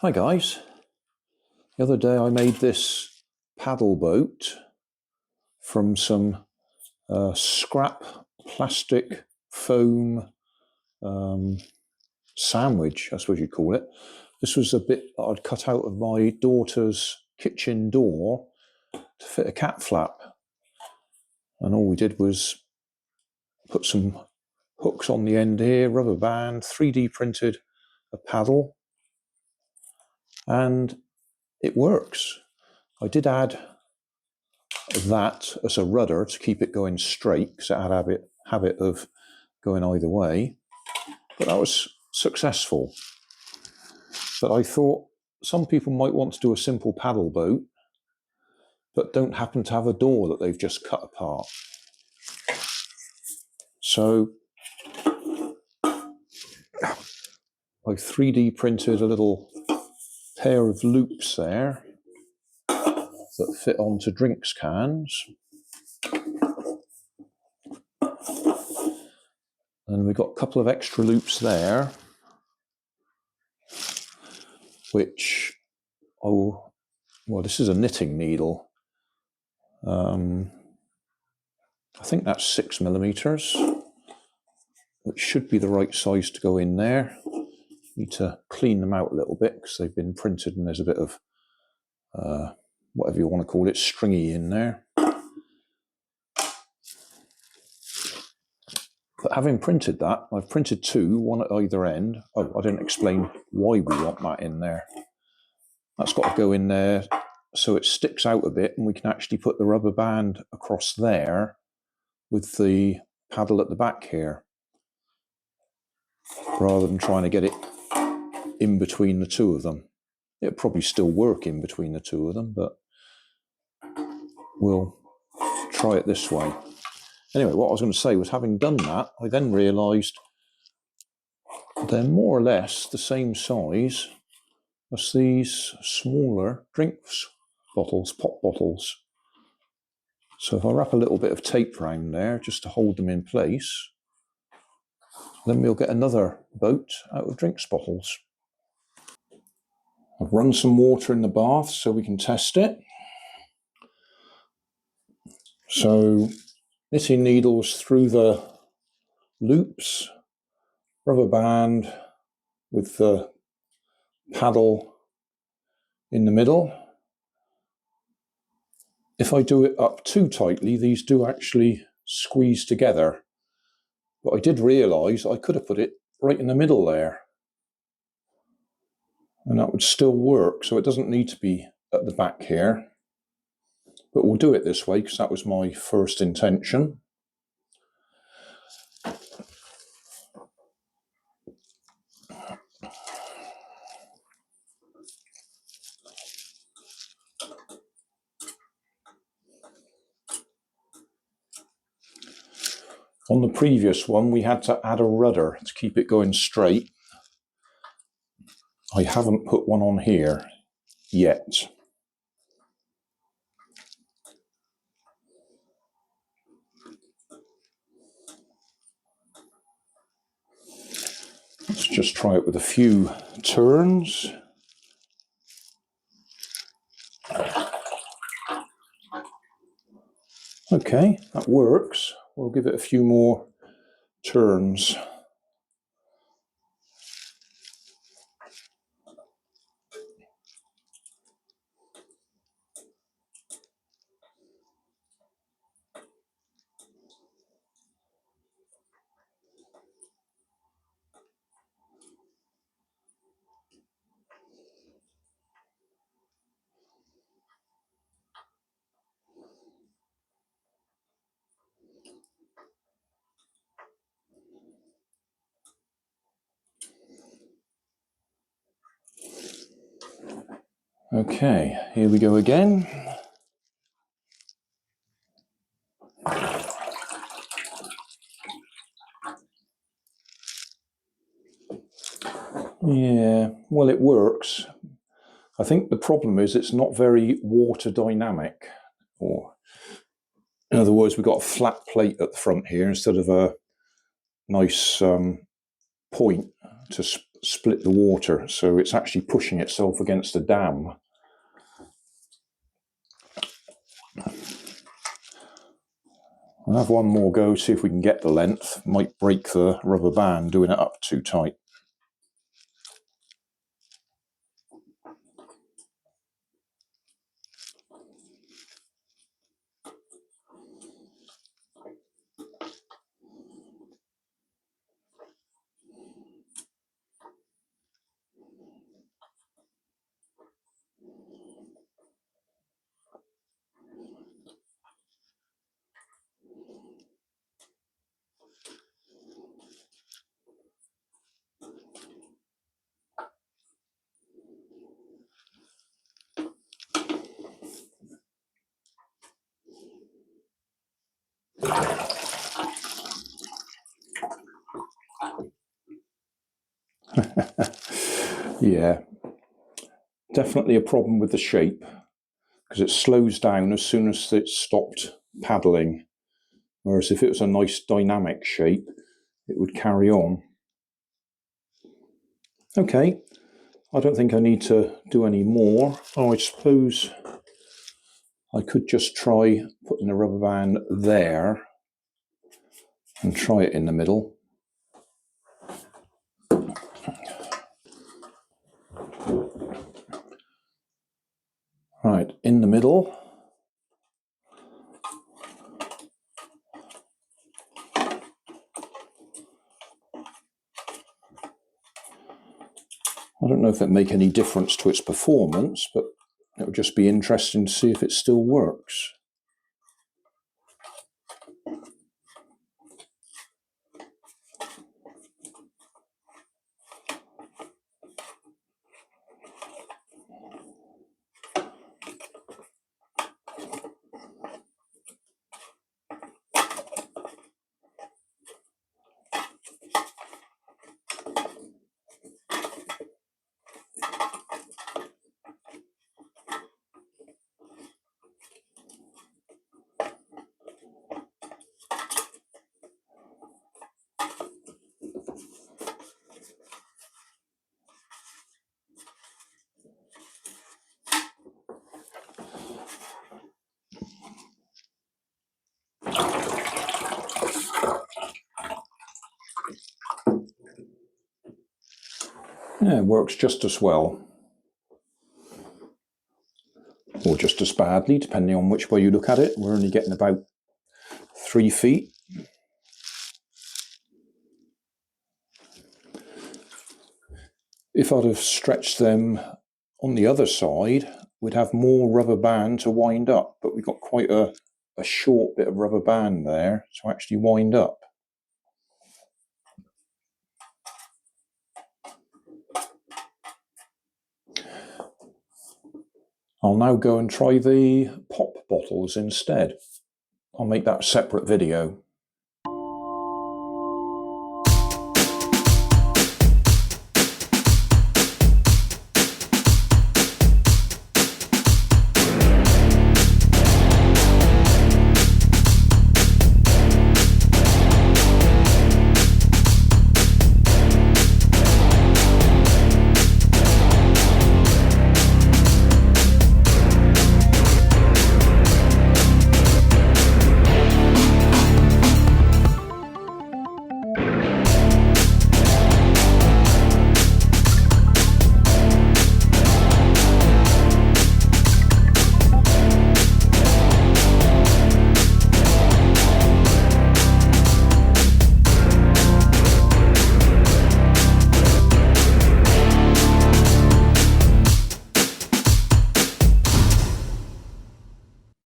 Hi guys. The other day I made this paddle boat from some scrap plastic foam sandwich, I suppose you'd call it. This was a bit that I'd cut out of my daughter's kitchen door to fit a cat flap. And all we did was put some hooks on the end here, rubber band, 3D printed a paddle, and it works. I did add that as a rudder to keep it going straight because it had a habit of going either way, but that was successful. But I thought some people might want to do a simple paddle boat but don't happen to have a door that they've just cut apart. So I 3D printed a little pair of loops there that fit onto drinks cans. And we've got a couple of extra loops there, which, well, this is a knitting needle. I think that's 6mm, which should be the right size to go in there. Need to clean them out a little bit because they've been printed and there's a bit of, whatever you want to call it, stringy in there. But having printed that, I've printed two, one at either end. Oh, I didn't explain why we want that in there. That's got to go in there so it sticks out a bit and we can actually put the rubber band across there with the paddle at the back here, rather than trying to get it in between the two of them. It'll probably still work in between the two of them, but we'll try it this way. Anyway, what I was going to say was, having done that, I then realised they're more or less the same size as these smaller drinks bottles, pop bottles. So if I wrap a little bit of tape around there just to hold them in place, then we'll get another boat out of drinks bottles. I've run some water in the bath so we can test it. So knitting needles through the loops, rubber band with the paddle in the middle. If I do it up too tightly, these do actually squeeze together. But I did realise I could have put it right in the middle there, and that would still work, so it doesn't need to be at the back here. But we'll do it this way because that was my first intention. On the previous one, we had to add a rudder to keep it going straight. I haven't put one on here yet. Let's just try it with a few turns. Okay, that works. We'll give it a few more turns. Okay, here we go again. Yeah, well, it works. I think the problem is it's not very water dynamic. Or, in other words, we've got a flat plate at the front here instead of a nice point to split the water, so it's actually pushing itself against the dam. I'll have one more go, see if we can get the length. Might break the rubber band doing it up too tight. Yeah, definitely a problem with the shape, because it slows down as soon as it's stopped paddling, whereas if it was a nice dynamic shape it would carry on. Okay, I don't think I need to do any more. Oh, I suppose I could just try putting a rubber band there and try it in the middle. Right, in the middle. I don't know if it make any difference to its performance, but it would just be interesting to see if it still works. Yeah, it works just as well, or just as badly, depending on which way you look at it. We're only getting about 3 feet. If I'd have stretched them on the other side, we'd have more rubber band to wind up, but we've got quite a short bit of rubber band there to actually wind up. I'll now go and try the pop bottles instead. I'll make that a separate video.